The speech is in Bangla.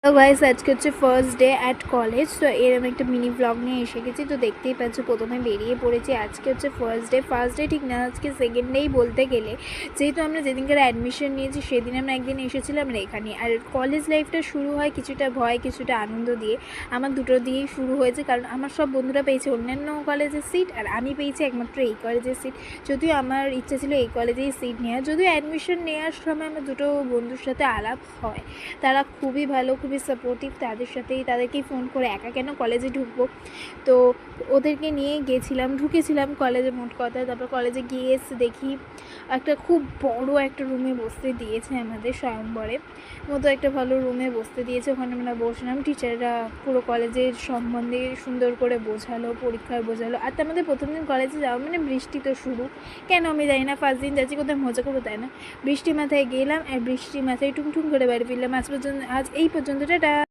তো গাইস আজকে হচ্ছে ফার্স্ট ডে অ্যাট কলেজ। তো এরকম একটা মিনি ব্লগ নিয়ে এসে গেছি। তো দেখতেই পাচ্ছ প্রথমে বেরিয়ে পড়েছি। আজকে হচ্ছে ফার্স্ট ডে ঠিক না, আজকে সেকেন্ড ডেই বলতে গেলে, যেহেতু আমরা যেদিনকার অ্যাডমিশন নিয়েছি সেদিন আমরা একদিন এসেছিলাম এখানে। আর কলেজ লাইফটা শুরু হয় কিছুটা ভয় কিছুটা আনন্দ দিয়ে। আমার দুটো দিয়েই শুরু হয়েছে, কারণ আমার সব বন্ধুরা পেয়েছে অন্যান্য কলেজের সিট আর আমি পেয়েছি একমাত্র এই কলেজের সিট। যদিও আমার ইচ্ছা ছিল এই কলেজেই সিট নেওয়ার, যদিও অ্যাডমিশন নেওয়ার সময় আমার দুটো বন্ধুর সাথে আলাপ হয়, তারা খুবই ভালো, খুবই সাপোর্টিভ। তাদেরকেই ফোন করে একা কেন কলেজে ঢুকবো, তো ওদেরকে নিয়ে ঢুকেছিলাম কলেজে মোট কথা। তারপর কলেজে গিয়ে এসে দেখি একটা খুব বড় একটা রুমে বসতে দিয়েছে, আমাদের স্বয়ম্বরে মতো একটা ভালো রুমে বসতে দিয়েছে। ওখানে আমরা বসলাম, টিচাররা পুরো কলেজের সম্বন্ধে সুন্দর করে বোঝালো, পরীক্ষায় বোঝালো। আর তার মধ্যে প্রথম দিন কলেজে যাওয়া মানে বৃষ্টি তো শুরু, কেন আমি জানি না, ফার্স্ট দিন যাচ্ছি কোথায় মজা করবো তাই না, বৃষ্টি মাথায় গেলাম আর বৃষ্টি মাথায় টুংটুং করে বাড়ি ফিরলাম। আজ এই পর্যন্ত টাটা।